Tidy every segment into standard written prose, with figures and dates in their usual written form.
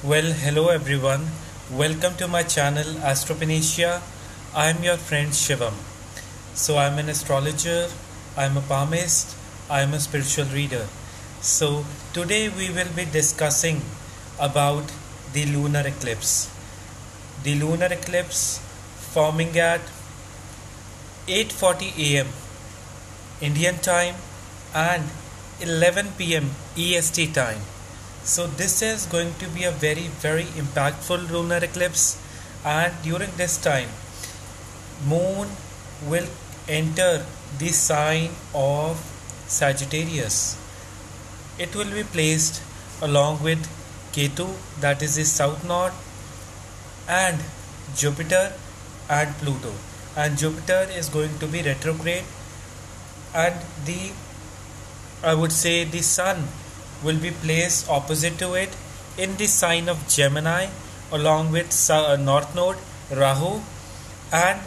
Well, hello everyone. Welcome to my channel Astropenetia. I am your friend Shivam. So, I'm an astrologer, I'm a palmist, I'm a spiritual reader. So, today we will be discussing about the lunar eclipse. The lunar eclipse forming at 8:40 a.m. Indian time and 11 p.m. EST time. So this is going to be a very impactful lunar eclipse, and during this time moon will enter the sign of Sagittarius. It will be placed along with Ketu, that is the south node, and Jupiter and Pluto. And Jupiter is going to be retrograde, and the I would say the sun will be placed opposite to it in the sign of Gemini along with North Node, Rahu and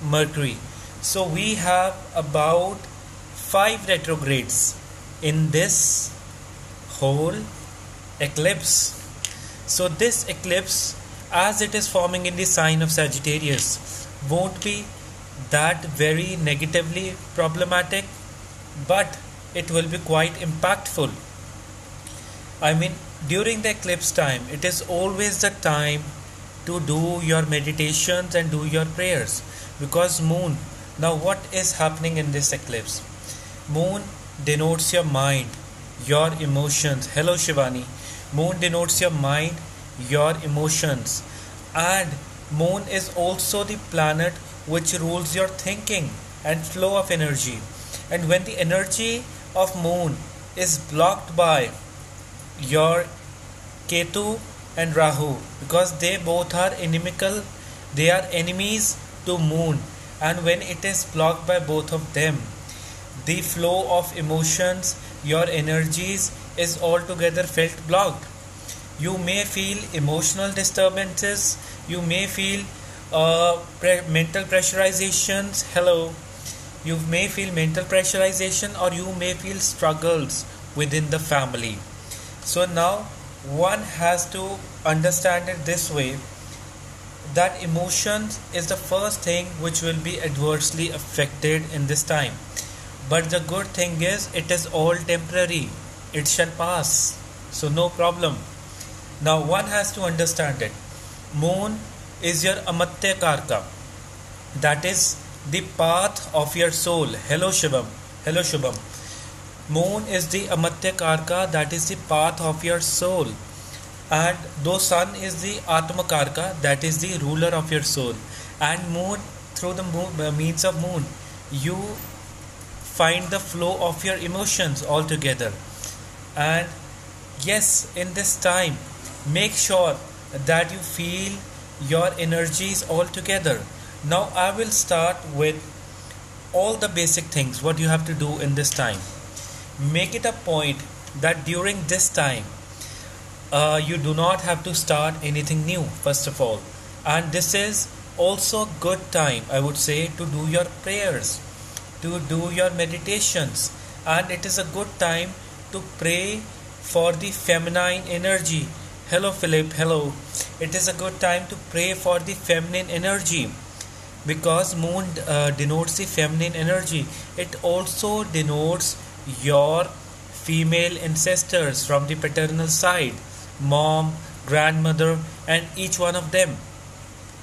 Mercury. So we have about 5 retrogrades in this whole eclipse. So this eclipse, as it is forming in the sign of Sagittarius, won't be that very negatively problematic, but it will be quite impactful. I mean, during the eclipse time, it is always the time to do your meditations and do your prayers, because moon. Now, what is happening in this eclipse? Moon denotes your mind, your emotions. Hello, Shivani. Moon denotes your mind, your emotions, and moon is also the planet which rules your thinking and flow of energy. And when the energy of moon is blocked by your Ketu and Rahu, because they both are inimical, they are enemies to moon, and when it is blocked by both of them, the flow of emotions, your energies is altogether felt blocked. You may feel emotional disturbances, you may feel mental pressurizations. Hello. You may feel mental pressurization, or you may feel struggles within the family. So now one has to understand it this way, that emotions is the first thing which will be adversely affected in this time. But the good thing is, it is all temporary. It shall pass. So no problem. Now one has to understand it. Moon is your Amatya Karka. That is the path of your soul. Hello Shivam. Hello Shubham. Moon is the Amatya Karka, that is the path of your soul. And though sun is the Atma Karka, that is the ruler of your soul. And moon, through the means of moon, you find the flow of your emotions altogether. And yes, in this time, make sure that you feel your energies altogether. Now I will start with all the basic things what you have to do in this time. Make it a point that during this time you do not have to start anything new, first of all. And this is also good time, I would say, to do your prayers, to do your meditations. And it is a good time to pray for the feminine energy. Hello Philip. Hello. It is a good time to pray for the feminine energy, because moon denotes the feminine energy. It also denotes your female ancestors from the paternal side, mom, grandmother, and each one of them.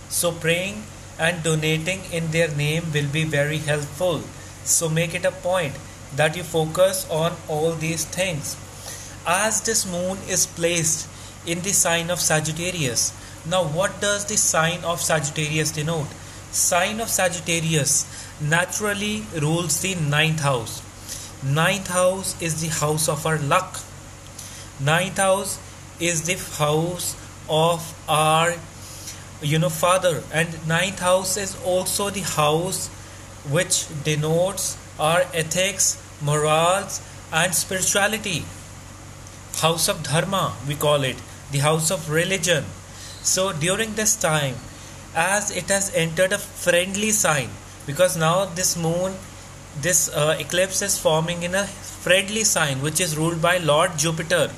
So praying and donating in their name will be very helpful. So make it a point that you focus on all these things. As this moon is placed in the sign of Sagittarius, now what does the sign of Sagittarius denote? Sign of Sagittarius naturally rules the 9th house. 9th house is the house of our luck. 9th house is the house of our father, and 9th house is also the house which denotes our ethics, morals and spirituality. House of Dharma, we call it, the house of religion. So during this time, as it has entered a friendly sign, because now this moon, this eclipse is forming in a friendly sign which is ruled by Lord Jupiter,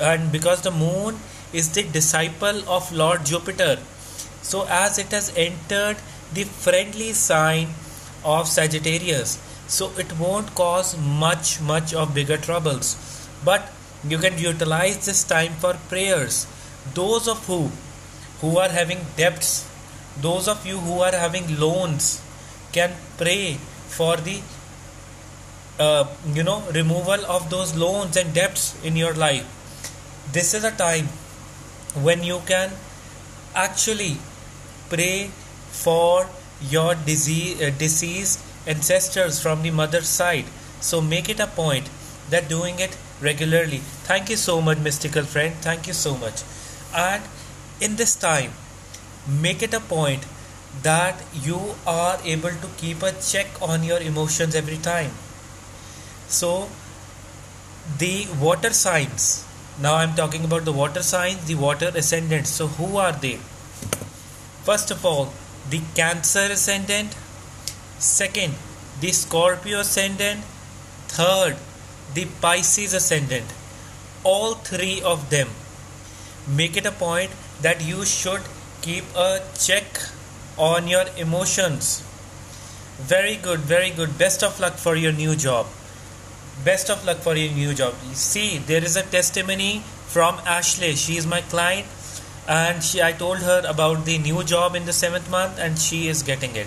and because the moon is the disciple of Lord Jupiter. So as it has entered the friendly sign of Sagittarius, so it won't cause much of bigger troubles. But you can utilize this time for prayers. Those of who are having debts, those of you who are having loans, can pray for the removal of those loans and debts in your life. This is a time when you can actually pray for your deceased ancestors from the mother's side. So make it a point that doing it regularly. Thank you so much, mystical friend. Thank you so much. And in this time, make it a point that you are able to keep a check on your emotions every time. So the water signs, now I'm talking about the water signs, the water ascendants. So who are they? First of all, the Cancer ascendant. Second, the Scorpio ascendant. Third, the Pisces ascendant. All three of them, make it a point that you should keep a check on your emotions. Very good, very good. Best of luck for your new job. Best of luck for your new job. See, there is a testimony from Ashley. She is my client, and I told her about the new job in the 7th month, and she is getting it.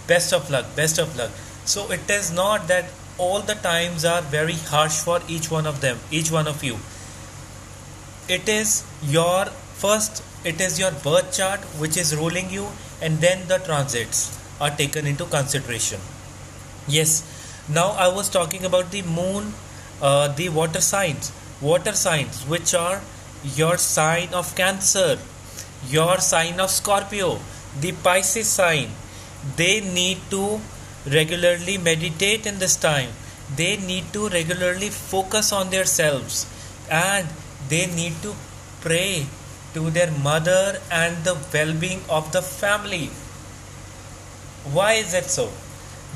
Best of luck, best of luck. So it is not that all the times are very harsh for each one of them, each one of you. It is your birth chart which is ruling you, and then the transits are taken into consideration. Yes, now I was talking about the moon, the water signs which are your sign of Cancer, your sign of Scorpio, the Pisces sign. They need to regularly meditate in this time. They need to regularly focus on themselves, and they need to pray to their mother and the well-being of the family. Why is that so?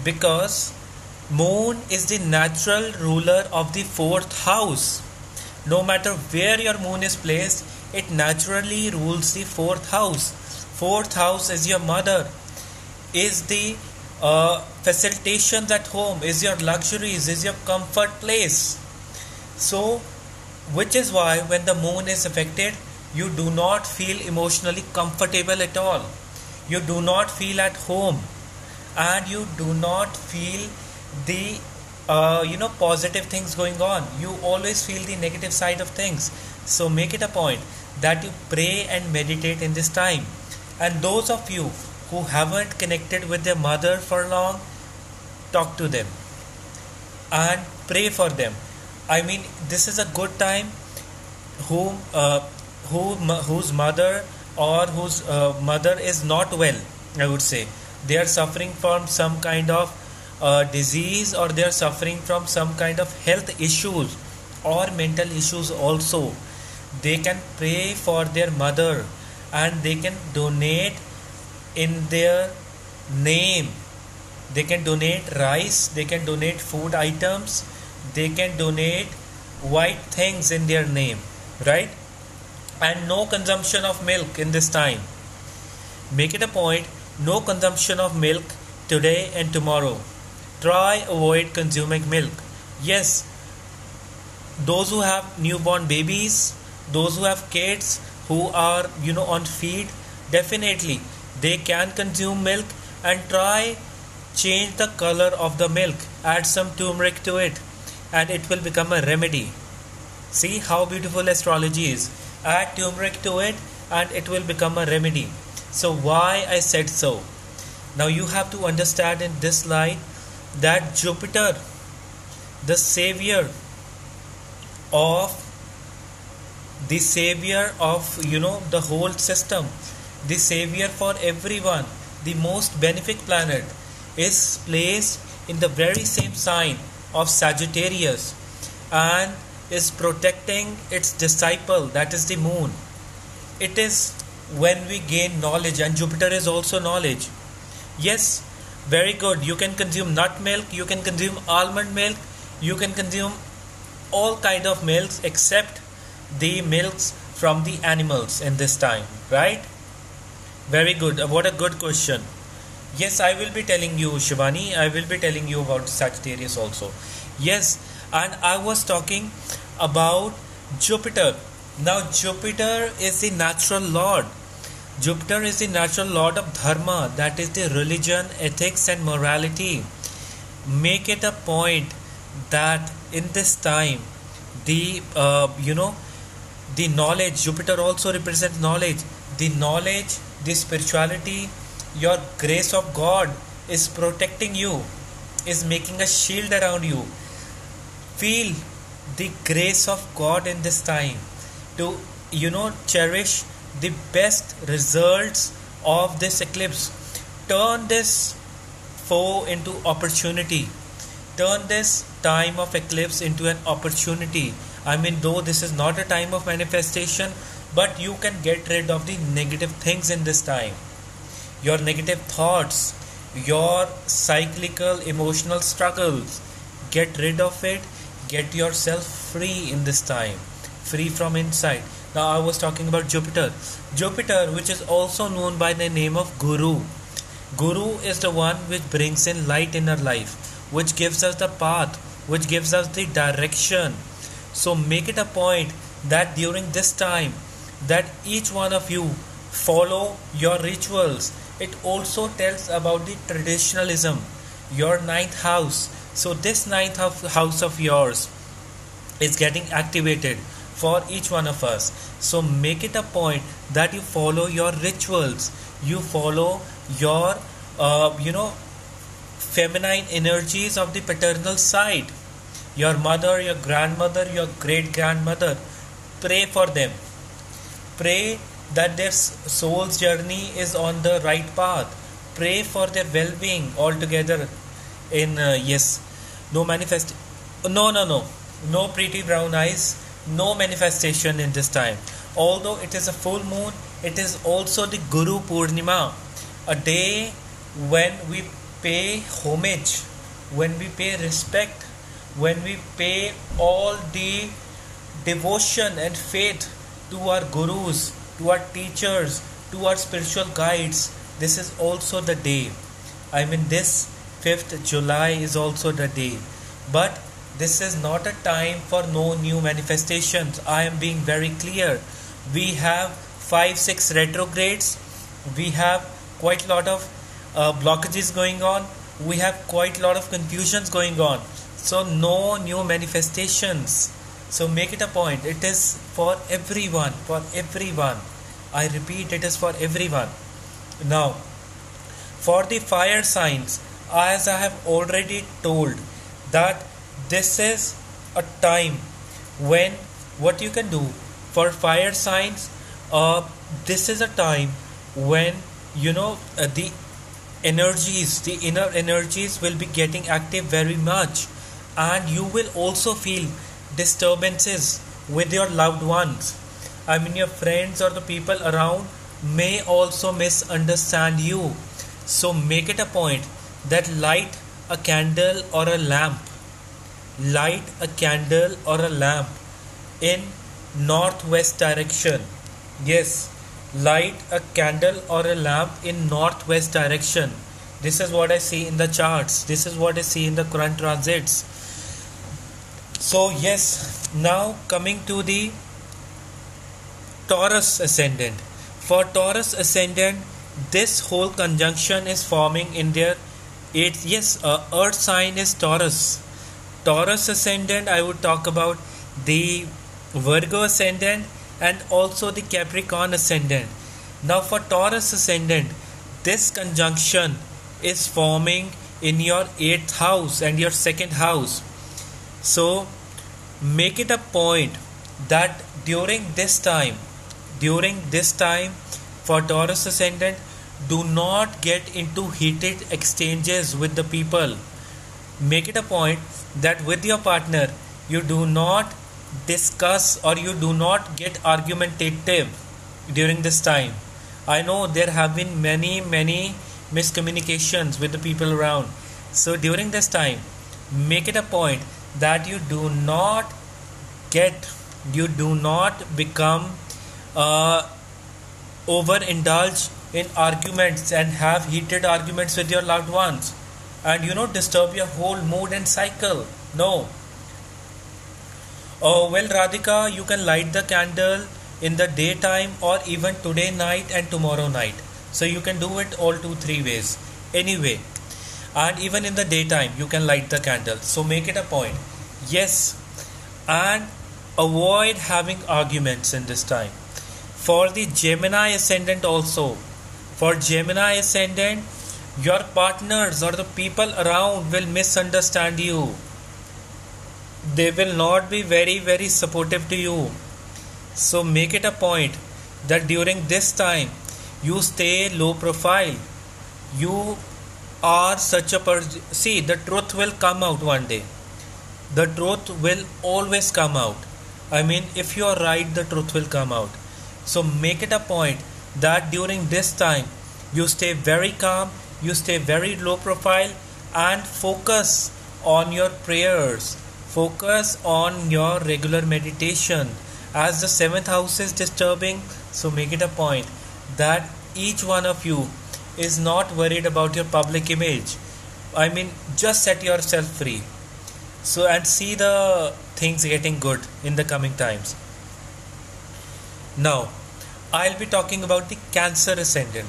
Because moon is the natural ruler of the 4th house. No matter where your moon is placed, it naturally rules the 4th house. 4th house is your mother, is the facilitations at home, is your luxuries, is your comfort place. So, which is why when the moon is affected, you do not feel emotionally comfortable at all. You do not feel at home, and you do not feel the positive things going on. You always feel the negative side of things. So make it a point that you pray and meditate in this time. And those of you who haven't connected with their mother for long, talk to them and pray for them. I mean, this is a good time whose mother or whose mother is not well, I would say. They are suffering from some kind of disease, or they are suffering from some kind of health issues or mental issues also. They can pray for their mother, and they can donate in their name. They can donate rice, they can donate food items, they can donate white things in their name, right? And no consumption of milk in this time. Make it a point, no consumption of milk today and tomorrow. Try avoid consuming milk. Yes, those who have newborn babies, those who have kids who are on feed, definitely they can consume milk, and try change the color of the milk, add some turmeric to it, and it will become a remedy. See how beautiful astrology is. Add turmeric to it and it will become a remedy. So why I said so? Now you have to understand in this light that Jupiter, the savior of the whole system, the savior for everyone, the most benefic planet, is placed in the very same sign of Sagittarius and is protecting its disciple, that is the moon. It is when we gain knowledge, and Jupiter is also knowledge. Yes, very good. You can consume nut milk, you can consume almond milk, you can consume all kind of milks except the milks from the animals in this time, right? Very good. What a good question. Yes, I will be telling you, Shivani. I will be telling you about Sagittarius also. Yes, and I was talking about Jupiter. Now, Jupiter is the natural lord. Jupiter is the natural lord of dharma, that is the religion, ethics, and morality. Make it a point that in this time, the the knowledge. Jupiter also represents knowledge. The knowledge, the spirituality, your grace of God is protecting you, is making a shield around you. Feel the grace of God in this time to cherish the best results of this eclipse. Turn this foe into opportunity. Turn this time of eclipse into an opportunity. I mean, though this is not a time of manifestation, but you can get rid of the negative things in this time. Your negative thoughts, your cyclical emotional struggles. Get rid of it. Get yourself free in this time. Free from inside. Now I was talking about Jupiter. Jupiter, which is also known by the name of Guru. Guru is the one which brings in light in our life, which gives us the path, which gives us the direction. So make it a point that during this time, that each one of you follow your rituals. It also tells about the traditionalism, your ninth house. So this ninth house of yours is getting activated for each one of us. So make it a point that you follow your rituals, you follow your feminine energies of the paternal side, your mother, your grandmother, your great grandmother. Pray for them. Pray that their soul's journey is on the right path. Pray for their well-being altogether. In no manifest, no pretty brown eyes, no manifestation in this time. Although it is a full moon, it is also the Guru Purnima, a day when we pay homage, when we pay respect, when we pay all the devotion and faith to our gurus, to our teachers, to our spiritual guides. This is also the day. I mean, this 5th July is also the day. But this is not a time for no new manifestations. I am being very clear. We have 5-6 retrogrades. We have quite a lot of blockages going on. We have quite a lot of confusions going on. So no new manifestations. So make it a point. It is for everyone. For everyone. I repeat, it is for everyone. Now, for the fire signs, as I have already told, that this is a time when what you can do for fire signs, this is a time when the energies, the inner energies will be getting active very much, and you will also feel disturbances with your loved ones. I mean, your friends or the people around may also misunderstand you. So make it a point that light a candle or a lamp. Light a candle or a lamp in northwest direction. Yes, light a candle or a lamp in northwest direction. This is what I see in the charts. This is what I see in the current transits. So yes, now coming to the Taurus ascendant. For Taurus ascendant, this whole conjunction is forming in their 8th. Yes, earth sign is Taurus. Taurus ascendant, I would talk about the Virgo ascendant and also the Capricorn ascendant. Now for Taurus ascendant, this conjunction is forming in your 8th house and your 2nd house. So make it a point that during this time for Taurus ascendant, do not get into heated exchanges with the people. Make it a point that with your partner you do not discuss or you do not get argumentative during this time. I know there have been many miscommunications with the people around. So during this time, make it a point that you do not become uh, overindulge in arguments and have heated arguments with your loved ones and disturb your whole mood and cycle. No. Oh well, Radhika, you can light the candle in the daytime or even today night and tomorrow night. So you can do it all 2 3 ways anyway. And even in the daytime you can light the candle. So make it a point. Yes. And avoid having arguments in this time. For the Gemini ascendant also, for Gemini ascendant, your partners or the people around will misunderstand you. They will not be very, very supportive to you. So make it a point that during this time you stay low profile. You are such a person. See, the truth will come out one day. The truth will always come out. I mean, if you are right, the truth will come out. So make it a point that during this time you stay very calm, you stay very low profile, and focus on your prayers, focus on your regular meditation. As the 7th house is disturbing, so make it a point that each one of you is not worried about your public image. I mean, just set yourself free. So, and see the things getting good in the coming times. Now, I'll be talking about the Cancer ascendant.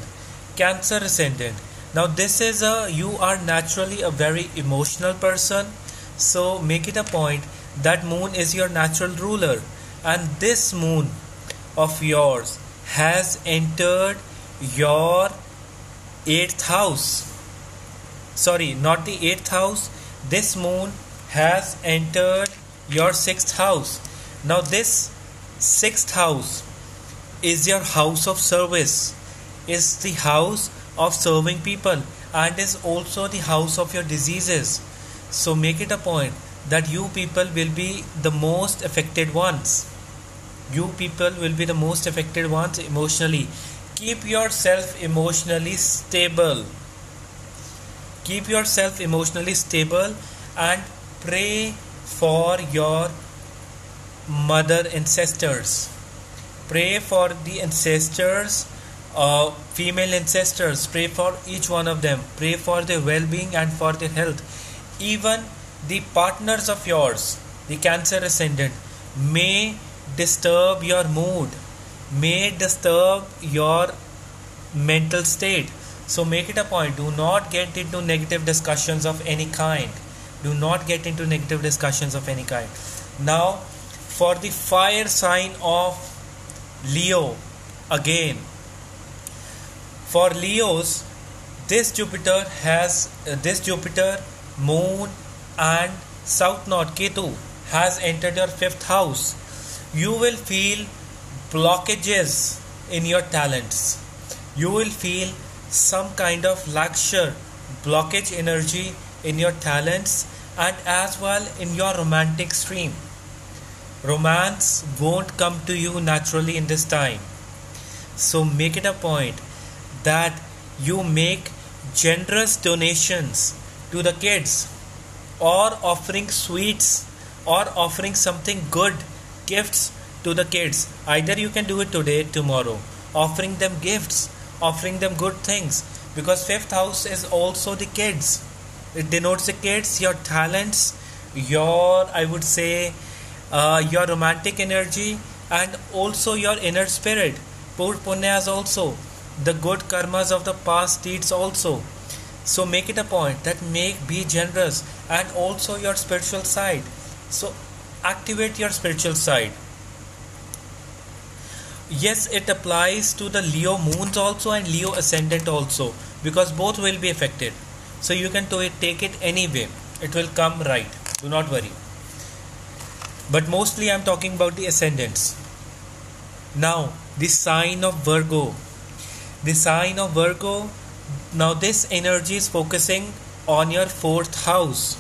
Cancer ascendant. Now, this is you are naturally a very emotional person. So, make it a point that moon is your natural ruler. And this moon of yours has entered your 8th house. Sorry, not the 8th house. This moon has entered your 6th house. Now, this 6th house is your house of service, is the house of serving people, and is also the house of your diseases. So make it a point that you people will be the most affected ones. You people will be the most affected ones emotionally. Keep yourself emotionally stable. Keep yourself emotionally stable and pray for your mother ancestors. Pray for the ancestors, female ancestors. Pray for each one of them. Pray for their well-being and for their health. Even the partners of yours, the Cancer ascendant, may disturb your mood, may disturb your mental state. So make it a point. Do not get into negative discussions of any kind. Do not get into negative discussions of any kind. Now, for the fire sign of Leo, again, for Leos, this Jupiter, Moon and South Node Ketu has entered your 5th house. You will feel blockages in your talents. You will feel some kind of laxure, blockage energy in your talents, and as well in your romantic stream. Romance won't come to you naturally in this time. So make it a point that you make generous donations to the kids, or offering sweets, or offering something good, gifts to the kids. Either you can do it today, tomorrow, offering them gifts, offering them good things, because 5th house is also the kids. It denotes the kids, your talents, your, I would say, your romantic energy, and also your inner spirit. Pur punyas also, the good karmas of the past deeds also. So make it a point that be generous, and also your spiritual side. So activate your spiritual side. Yes, it applies to the Leo moons also and Leo ascendant also, because both will be affected. So you can take it anyway. It will come right. Do not worry. But mostly I am talking about the ascendants. Now, the sign of Virgo. The sign of Virgo. Now this energy is focusing on your 4th house.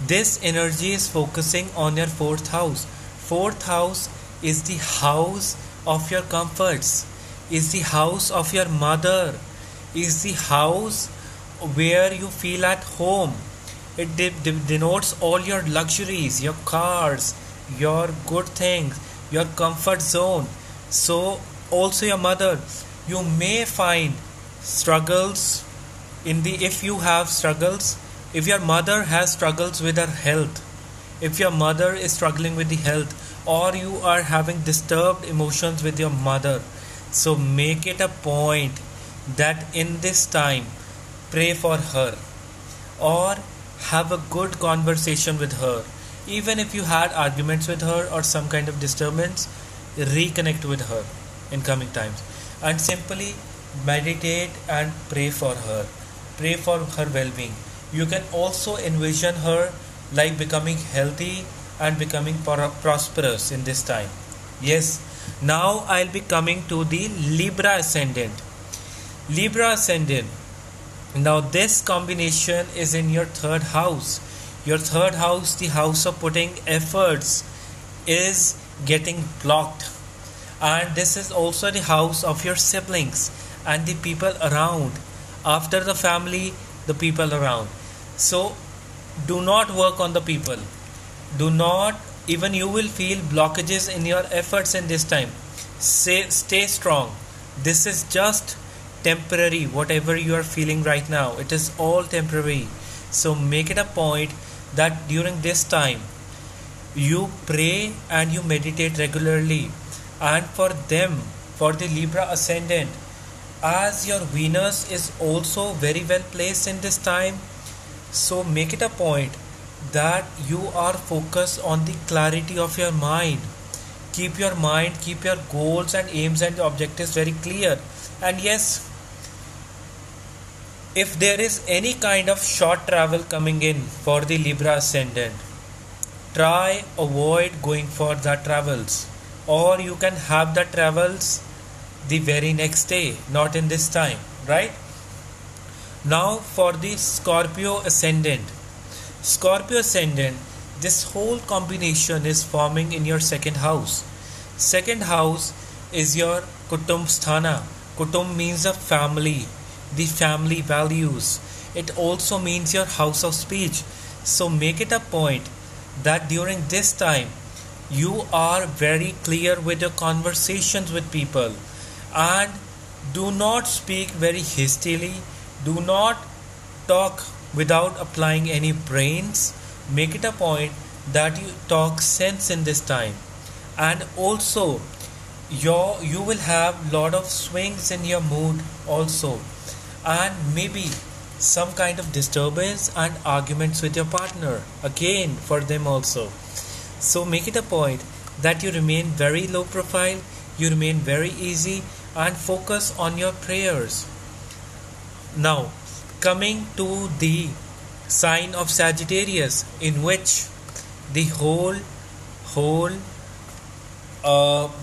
This energy is focusing on your 4th house. 4th house is the house of your comforts, is the house of your mother, is the house where you feel at home. It denotes all your luxuries, your cars, your good things, your comfort zone. So also your mother, you may find struggles in the if you have struggles, if your mother has struggles with her health, if your mother is struggling with the health, or you are having disturbed emotions with your mother, so make it a point that in this time pray for her or have a good conversation with her. Even if you had arguments with her or some kind of disturbance, reconnect with her in coming times and simply meditate and pray for her. Pray for her well being. You can also envision her like becoming healthy and becoming prosperous in this time. Yes, now I'll be coming to the Libra ascendant. Libra ascendant. Now, this combination is in your third house. Your third house, the house of putting efforts, is getting blocked. And this is also the house of your siblings and the people around. After the family, the people around. So, do not work on the people. Do not, even you will feel blockages in your efforts in this time. Stay strong. This is just temporary. Whatever you are feeling right now, it is all temporary. So make it a point that during this time you pray and you meditate regularly. And for them, for the Libra ascendant, as your Venus is also very well placed in this time, so make it a point that you are focused on the clarity of your mind. Keep your mind, keep your goals and aims and objectives very clear. And yes, if there is any kind of short travel coming in for the Libra ascendant, try avoid going for the travels, or you can have the travels the very next day, not in this time, right? Now for the Scorpio ascendant. Scorpio ascendant, this whole combination is forming in your second house. Second house is your Kutum Sthana. Kutum means a family, the family values. It also means your house of speech. So make it a point that during this time you are very clear with your conversations with people, and do not speak very hastily. Do not talk without applying any brains. Make it a point that you talk sense in this time. And also you will have lot of swings in your mood also, and maybe some kind of disturbance and arguments with your partner again for them also. So make it a point that you remain very low profile, you remain very easy, and focus on your prayers. Now coming to the sign of Sagittarius, in which the whole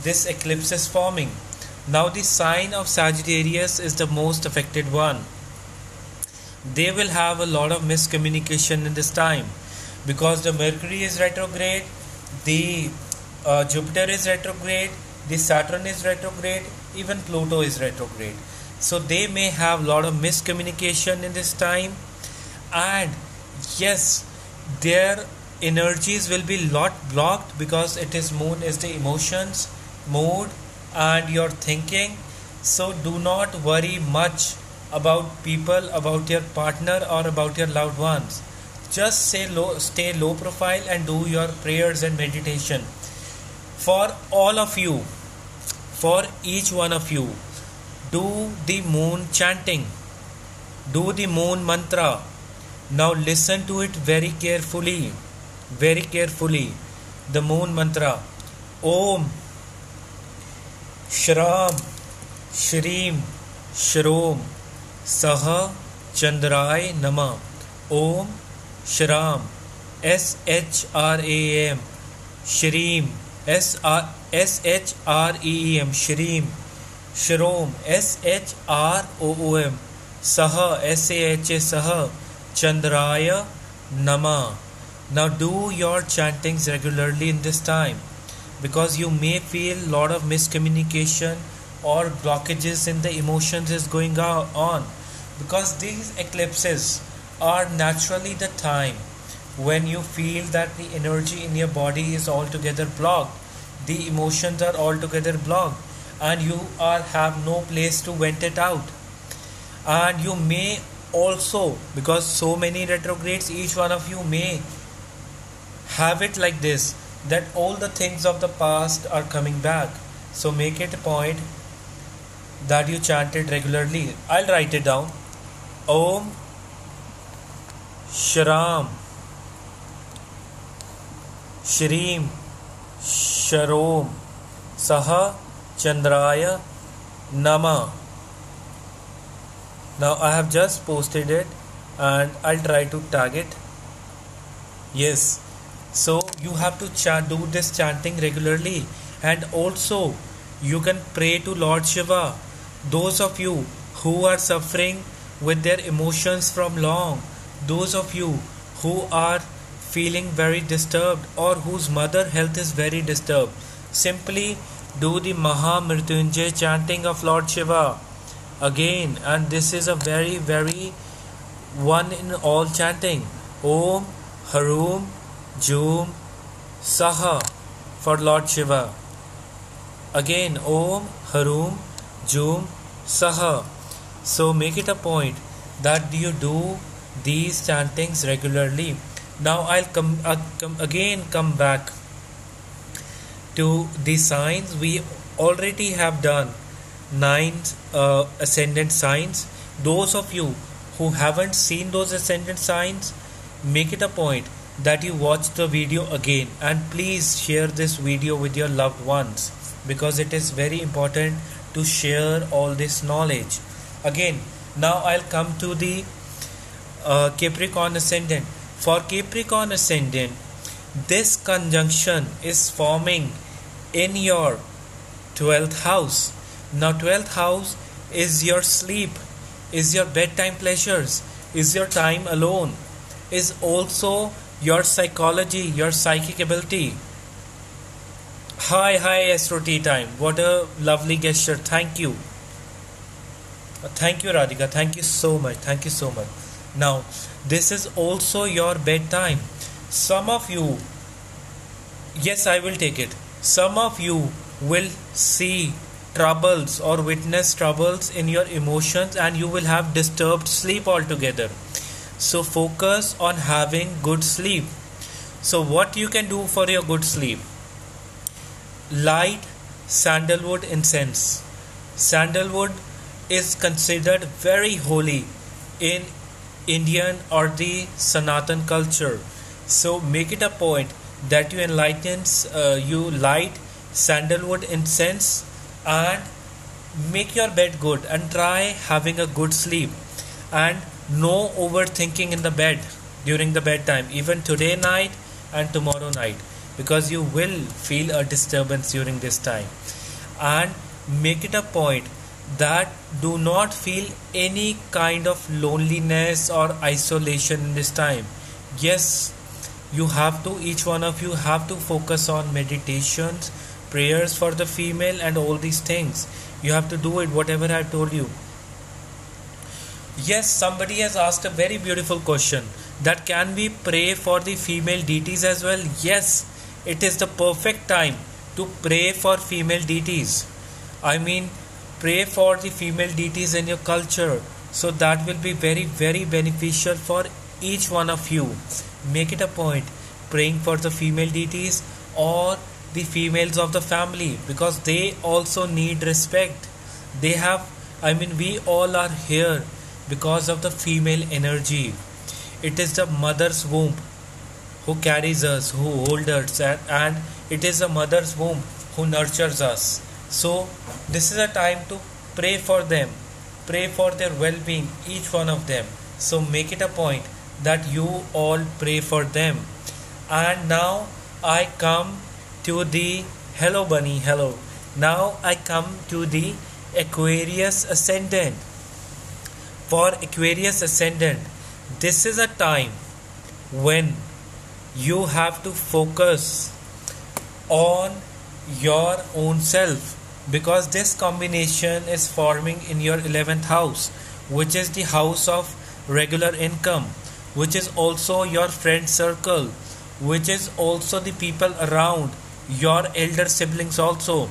this eclipse is forming. Now the sign of Sagittarius is the most affected one. They will have a lot of miscommunication in this time because the Mercury is retrograde, the Jupiter is retrograde, the Saturn is retrograde, even Pluto is retrograde. So they may have a lot of miscommunication in this time, and yes, their energies will be lot blocked because it is moon is the emotions, mood, and your thinking. So do not worry much about people, about your partner, or about your loved ones. Just stay low profile and do your prayers and meditation. For all of you, for each one of you, do the moon chanting, do the moon mantra. Now listen to it very carefully, very carefully. The moon mantra: Om Shram Shrim Shrom Saha Chandray Nama. Om Shram, SHRAM, Shreem, SHREEM, Shreem, Shrom, SHROOM, Saha, SAHA, Saha, Chandraya Nama. Now do your chantings regularly in this time, because you may feel lot of miscommunication or blockages in the emotions is going on, because these eclipses are naturally the time when you feel that the energy in your body is altogether blocked, the emotions are altogether blocked, and you are have no place to vent it out. And you may also, because so many retrogrades, each one of you may have it like this, that all the things of the past are coming back. So make it a point that you chant it regularly. I'll write it down. Om Shram Shreem Sharom Saha Chandraya Nama. Now I have just posted it and I'll try to tag it. Yes, so you have to do this chanting regularly, and also you can pray to Lord Shiva. Those of you who are suffering with their emotions from long, those of you who are feeling very disturbed or whose mother health is very disturbed, simply do the Maha Mrityunjay chanting of Lord Shiva again. And this is a very one in all chanting. Om Harum Jum Saha for Lord Shiva. Again, Om Harum Jum Saha. So make it a point that you do these chantings regularly. Now I'll come back to the signs. We already have done 9 ascendant signs. Those of you who haven't seen those ascendant signs, make it a point that you watch the video again, and please share this video with your loved ones, because it is very important to share all this knowledge. Again, now I'll come to the Capricorn ascendant. For Capricorn ascendant, this conjunction is forming in your 12th house. Now 12th house is your sleep, is your bedtime pleasures, is your time alone, is also your psychology, your psychic ability. Hi Astro Tea Time. What a lovely gesture. Thank you. Thank you, Radhika. Thank you so much. Thank you so much. Now, this is also your bedtime. Some of you, yes, I will take it. Some of you will see troubles or witness troubles in your emotions, and you will have disturbed sleep altogether. So focus on having good sleep. So what you can do for your good sleep? Light sandalwood incense. Sandalwood is considered very holy in Indian or the Sanatan culture. So make it a point that you light sandalwood incense and make your bed good, and try having a good sleep, and no overthinking in the bed during the bedtime, even today night and tomorrow night, because you will feel a disturbance during this time. And make it a point that do not feel any kind of loneliness or isolation in this time. Yes, you have to, each one of you have to focus on meditations, prayers for the female, and all these things. You have to do it, whatever I told you. Yes, somebody has asked a very beautiful question, that can we pray for the female deities as well? Yes, it is the perfect time to pray for female deities. I mean, pray for the female deities in your culture. So that will be very beneficial for each one of you. Make it a point praying for the female deities or the females of the family, because they also need respect. We all are here because of the female energy. It is the mother's womb who carries us, who holds us, and it is the mother's womb who nurtures us. So this is a time to pray for them, pray for their well-being, each one of them. So make it a point that you all pray for them. And now I come to the hello bunny, hello. Now I come to the Aquarius ascendant. For Aquarius ascendant, this is a time when you have to focus on your own self, because this combination is forming in your 11th house, which is the house of regular income, which is also your friend circle, which is also the people around your elder siblings also.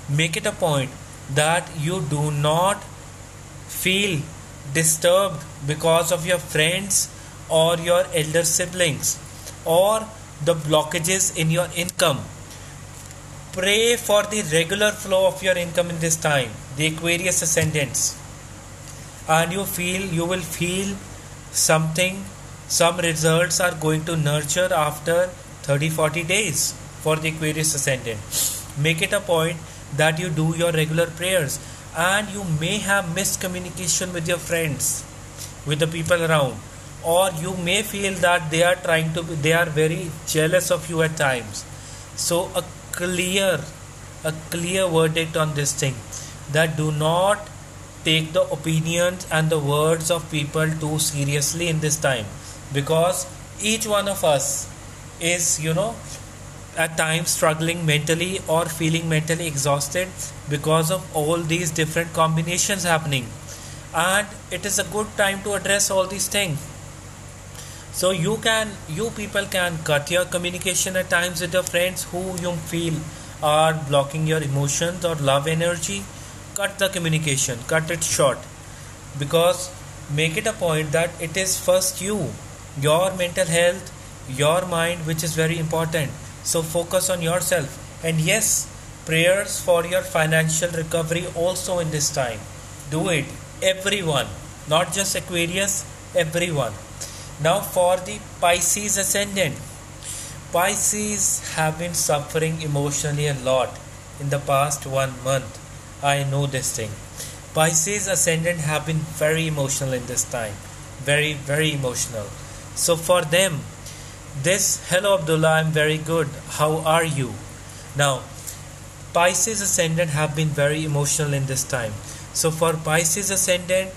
make it a point that you do not feel disturbed because of your friends or your elder siblings or the blockages in your income. Pray for the regular flow of your income in this time, the Aquarius ascendants, and you will feel something. Some results are going to nurture after 30-40 days for the Aquarius ascendant. Make it a point that you do your regular prayers, and you may have miscommunication with your friends, with the people around, or you may feel that they are very jealous of you at times. So a clear verdict on this thing, that do not take the opinions and the words of people too seriously in this time, because each one of us is at times struggling mentally or feeling mentally exhausted because of all these different combinations happening, and it is a good time to address all these things. So you people can cut your communication at times with your friends who you feel are blocking your emotions or love energy. Cut the communication, cut it short, because make it a point that it is first your mental health, your mind, which is very important. So focus on yourself, and yes, prayers for your financial recovery also in this time. Do it, everyone, not just Aquarius, everyone. Now for the Pisces ascendant. Pisces have been suffering emotionally a lot in the past 1 month. I know this thing. Pisces ascendant have been very emotional in this time. Very, very emotional. So for them, hello Abdullah, I'm very good. How are you? Now, Pisces ascendant have been very emotional in this time. So for Pisces ascendant,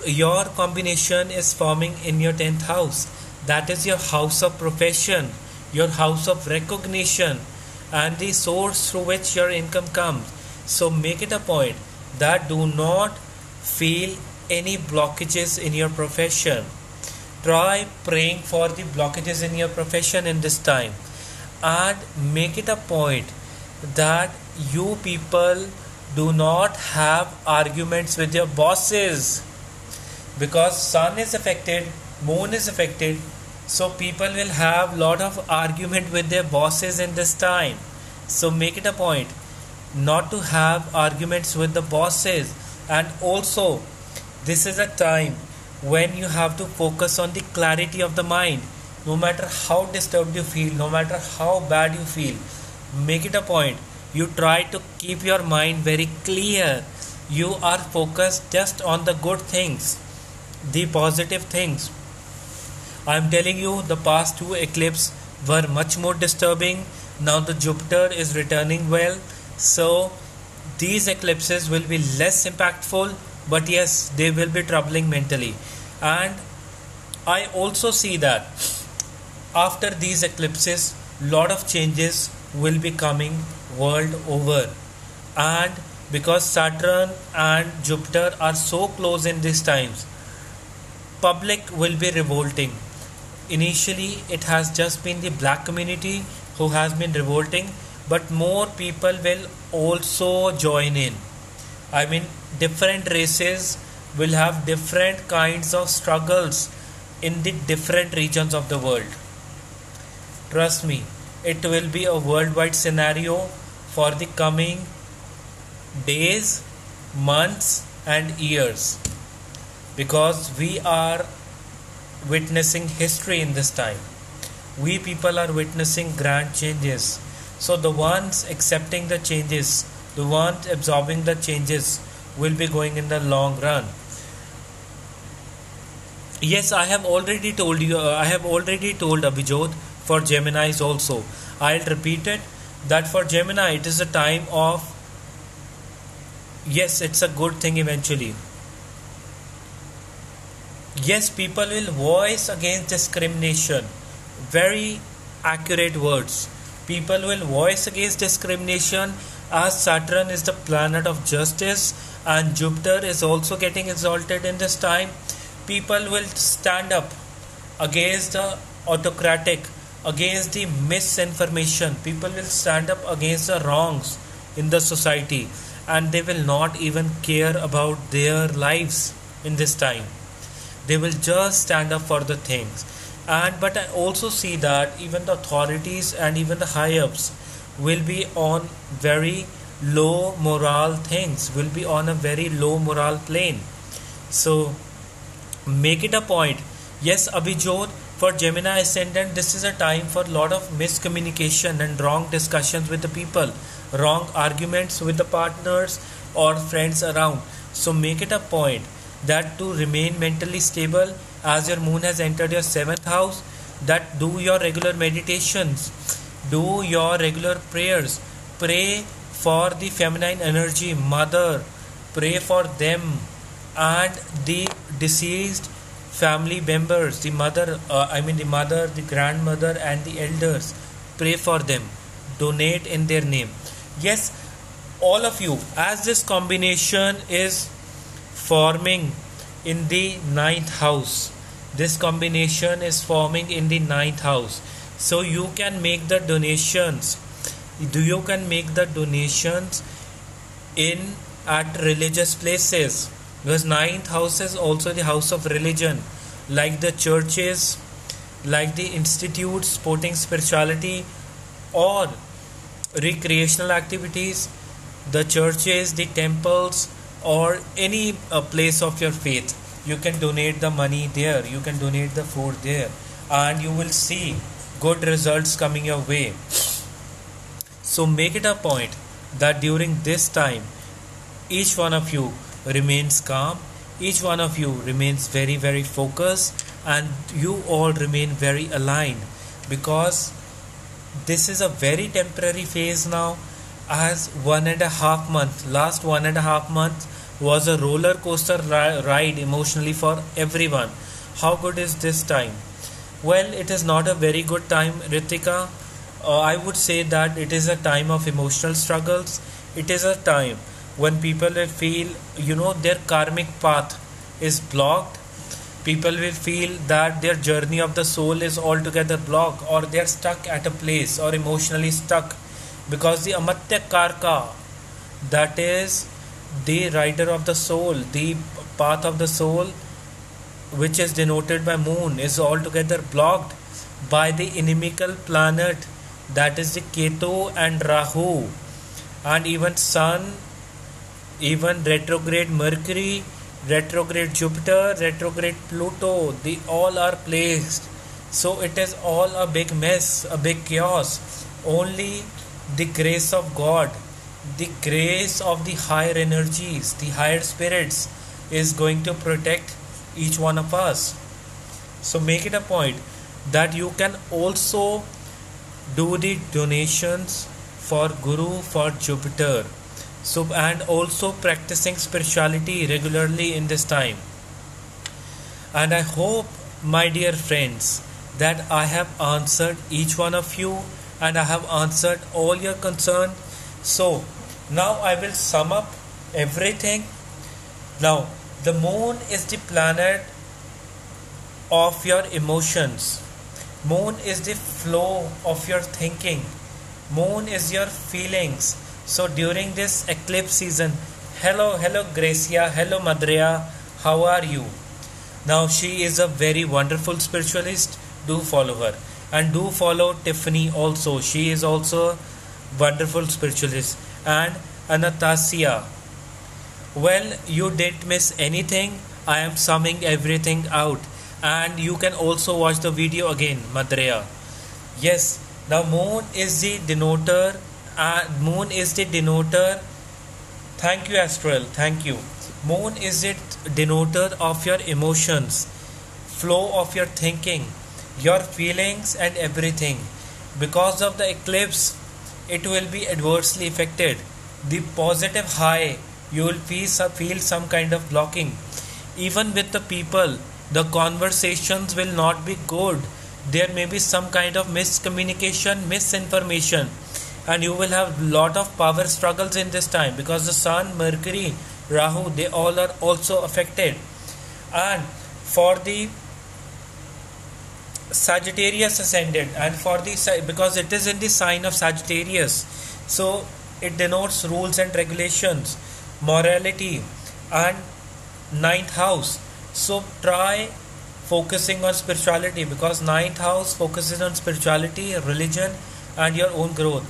your combination is forming in your 10th house. That is your house of profession, your house of recognition, and the source through which your income comes. So make it a point that do not feel any blockages in your profession. Try praying for the blockages in your profession in this time, and make it a point that you people do not have arguments with your bosses, because sun is affected, moon is affected, so people will have lot of argument with their bosses in this time. So make it a point not to have arguments with the bosses. And also, this is a time when you have to focus on the clarity of the mind. No matter how disturbed you feel, no matter how bad you feel, make it a point you try to keep your mind very clear. You are focused just on the good things, the positive things. I am telling you, the past 2 eclipses were much more disturbing. Now the Jupiter is returning well, so these eclipses will be less impactful, but yes, they will be troubling mentally. And I also see that after these eclipses, lot of changes will be coming world over. And because Saturn and Jupiter are so close in these times, public will be revolting. Initially, it has just been the black community who has been revolting, but more people will also join in. I mean, different races will have different kinds of struggles in the different regions of the world. Trust me, it will be a worldwide scenario for the coming days, months, and years, because we are witnessing history in this time. We people are witnessing grand changes. So the ones accepting the changes, the ones absorbing the changes will be going in the long run. Yes, I have already told Abhijot for Geminis also. I'll repeat it, that for Gemini it is a time of, yes, it's a good thing eventually. Yes, people will voice against discrimination. Very accurate words. People will voice against discrimination, as Saturn is the planet of justice and Jupiter is also getting exalted in this time. People will stand up against the autocratic, against the misinformation. People will stand up against the wrongs in the society, and they will not even care about their lives in this time. They will just stand up for the things. And but I also see that even the authorities and even the high ups will be on very low moral things, will be on a very low moral plane. So make it a point. Yes, Abhijot, for Gemini ascendant, this is a time for a lot of miscommunication and wrong discussions with the people, wrong arguments with the partners or friends around. So make it a point that to remain mentally stable, as your moon has entered your seventh house, that do your regular meditations, do your regular prayers, pray for the feminine energy, mother, pray for them and the deceased family members, the mother, the mother, the grandmother, and the elders. Pray for them, donate in their name. Yes, all of you, as this combination is forming in the ninth house, this combination is forming in the ninth house. So you can make the donations. You can make the donations in at religious places, because ninth house is also the house of religion, like the churches, like the institutes supporting spirituality or recreational activities, the churches, the temples, or any place of your faith. You can donate the money there, you can donate the food there, and you will see good results coming your way. So make it a point that during this time, each one of you remains calm, each one of you remains very, very focused, and you all remain very aligned, because this is a very temporary phase now. As 1.5 months, last 1.5 months was a roller coaster ride emotionally for everyone. How good is this time? Well, it is not a very good time, Ritika. I would say that it is a time of emotional struggles. It is a time when people will feel, their karmic path is blocked. People will feel that their journey of the soul is altogether blocked, or they are stuck at a place, or emotionally stuck, because the Amatya Karka, that is the rider of the soul, the path of the soul, which is denoted by moon, is altogether blocked by the inimical planet, that is the Ketu and Rahu, and even Sun, even retrograde Mercury, retrograde Jupiter, retrograde Pluto, they all are placed. So it is all a big mess, a big chaos. Only the grace of God, the grace of the higher energies, the higher spirits is going to protect each one of us. So make it a point that you can also do the donations for Guru, for Jupiter. So, and also practicing spirituality regularly in this time. And I hope, my dear friends, that I have answered each one of you, and I have answered all your concern. So now I will sum up everything. Now, the moon is the planet of your emotions. Moon is the flow of your thinking. Moon is your feelings. So during this eclipse season, hello Gracia, hello Madrea, how are you? Now she is a very wonderful spiritualist. Do follow her, and do follow Tiffany also. She is also wonderful spiritualist. And Anastasia. Well, you didn't miss anything. I am summing everything out, and you can also watch the video again, Madrea. Yes, now moon is the denoter. Moon is the denoter. Thank you, Astral. Thank you. Moon is the denoter of your emotions, flow of your thinking, your feelings, and everything. Because of the eclipse, it will be adversely affected. The positive high, you will feel some kind of blocking. Even with the people, the conversations will not be good. There may be some kind of miscommunication, misinformation, and you will have lot of power struggles in this time, because the Sun, Mercury, Rahu, they all are also affected. And for the Sagittarius ascendant, and for the because it is in the sign of Sagittarius, so it denotes rules and regulations, morality, and ninth house. So try focusing on spirituality, because ninth house focuses on spirituality, religion, and your own growth.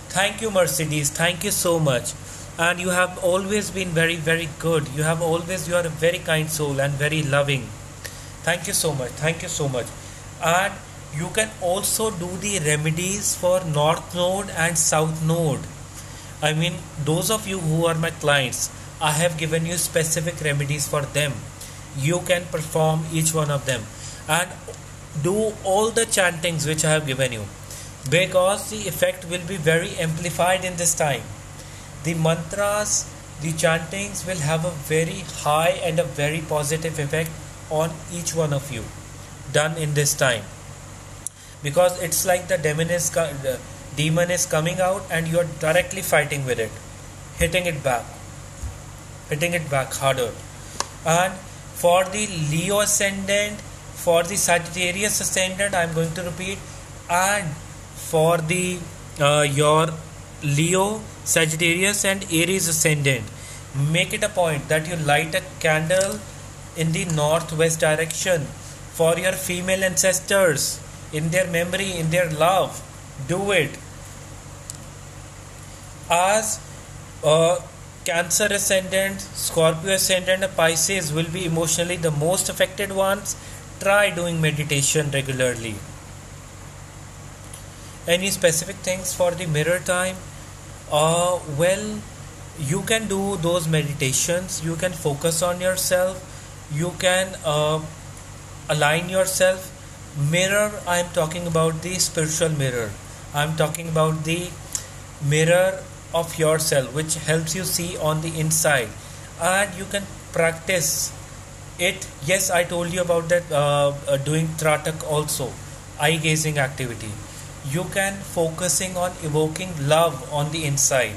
Thank you, Mercedes. Thank you so much. And you have always been very, very good. You are a very kind soul and very loving. Thank you so much. Thank you so much. And you can also do the remedies for North Node and South Node. I mean, those of you who are my clients, I have given you specific remedies for them. You can perform each one of them and do all the chantings which I have given you, because the effect will be very amplified in this time. The mantras, the chantings will have a very high and a very positive effect on each one of you done in this time, because it's like the demon is coming out and you are directly fighting with it, hitting it back harder. And for the Leo ascendant, for the Sagittarius ascendant, I'm going to repeat, and for the your Leo, Sagittarius, and Aries ascendant, make it a point that you light a candle in the northwest direction for your female ancestors, in their memory, in their love. Do it. As Cancer ascendant, Scorpio ascendant, and Pisces will be emotionally the most affected ones, try doing meditation regularly. Any specific things for the mirror time? Well, you can do those meditations, you can focus on yourself, you can align yourself. Mirror, I am talking about the spiritual mirror. I am talking about the mirror of yourself, which helps you see on the inside, and you can practice it. Yes, I told you about that, doing Tratak also, eye gazing activity. You can focusing on evoking love on the inside.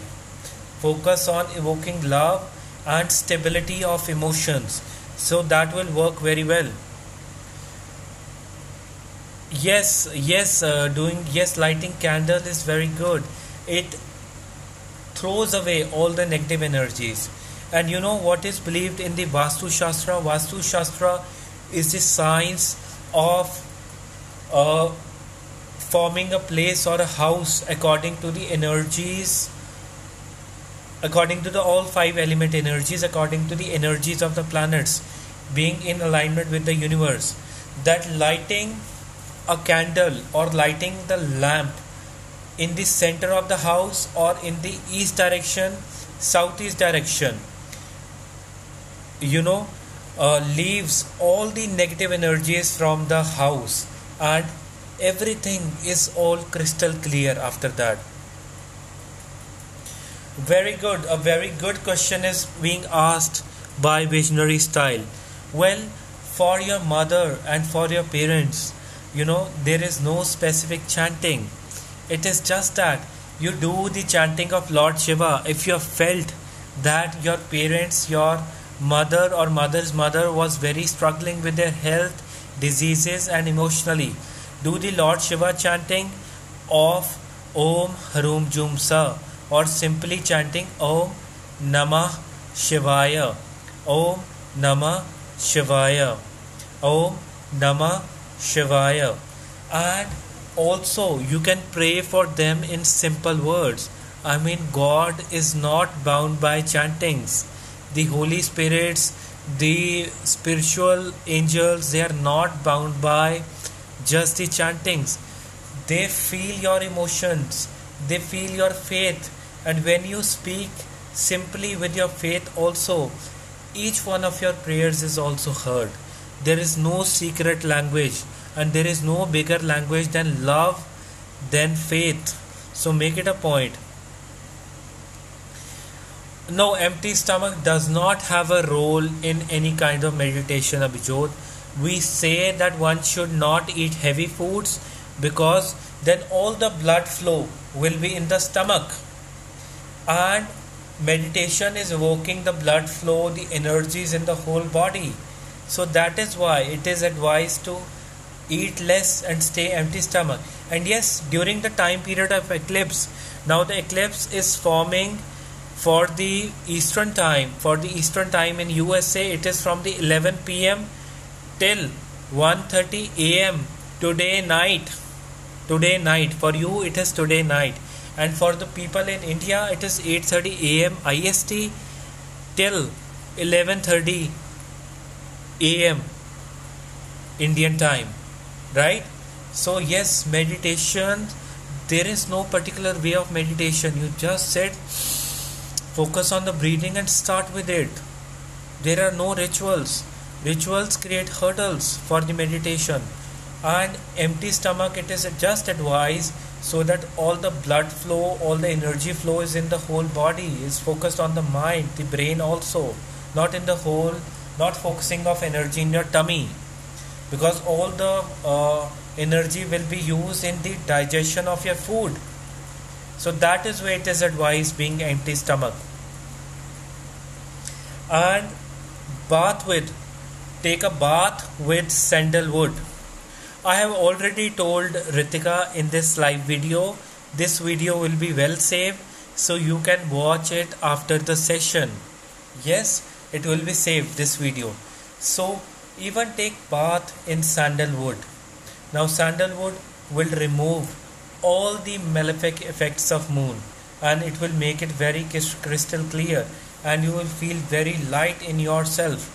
Focus on evoking love and stability of emotions, so that will work very well. Lighting candle is very good. It throws away all the negative energies. And you know what is believed in the Vastu Shastra? Vastu Shastra is the science of forming a place or a house according to the energies, according to the all five element energies, according to the energies of the planets being in alignment with the universe. That lighting a candle or lighting the lamp in the center of the house or in the east direction, southeast direction, leaves all the negative energies from the house, and everything is all crystal clear after that. Very good. A very good question is being asked by Visionary Style. Well, for your mother and for your parents, there is no specific chanting. It is just that you do the chanting of Lord Shiva. If you have felt that your parents, your mother or mother's mother was very struggling with their health, diseases, and emotionally, do the Lord Shiva chanting of Om Harum Jum Sa, or simply chanting Om Namah Shivaya, Om Namah Shivaya, Om Namah Shivaya. And also you can pray for them in simple words. I mean, God is not bound by chantings. The Holy Spirits, the spiritual angels, they are not bound by just the chantings. They feel your emotions, they feel your faith, and when you speak simply with your faith also, each one of your prayers is also heard. There is no secret language, and there is no bigger language than love, than faith. So make it a point. No, empty stomach does not have a role in any kind of meditation, Abhijot. We say that one should not eat heavy foods, because then all the blood flow will be in the stomach, and meditation is evoking the blood flow, the energies in the whole body. So that is why it is advised to eat less and stay empty stomach. And yes, during the time period of eclipse, now the eclipse is forming for the Eastern time. For the Eastern time in USA, it is from the 11 p.m. till 1:30 a.m. today night. Today night. For you, it is today night. And for the people in India, it is 8:30 a.m. IST till 11:30 a.m. Indian time, right? So yes, meditation, there is no particular way of meditation. You just sit, focus on the breathing and start with it. There are no rituals. Rituals create hurdles for the meditation. And empty stomach, it is just advised so that all the blood flow, all the energy flow is in the whole body, is focused on the mind, the brain also, not in the whole, not focusing of energy in your tummy, because all the energy will be used in the digestion of your food. So that is why it is advised being empty stomach. And take a bath with sandalwood. I have already told Ritika in this live video. This video will be well saved, so you can watch it after the session. Yes, it will be saved, this video. So even take bath in sandalwood. Now sandalwood will remove all the malefic effects of moon, and it will make it very crystal clear, and you will feel very light in yourself.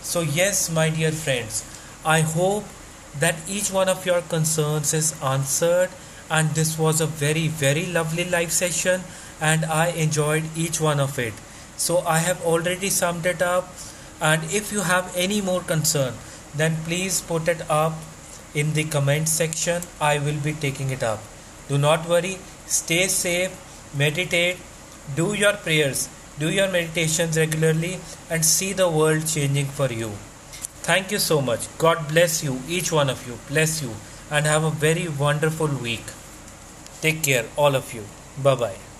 So yes, my dear friends, I hope that each one of your concerns is answered, and this was a very, very lovely live session, and I enjoyed each one of it. So I have already summed it up, and if you have any more concern, then please put it up in the comment section. I will be taking it up. Do not worry, stay safe, meditate, do your prayers, do your meditations regularly, and see the world changing for you. Thank you so much. God bless you, each one of you. Bless you, and have a very wonderful week. Take care, all of you. Bye-bye.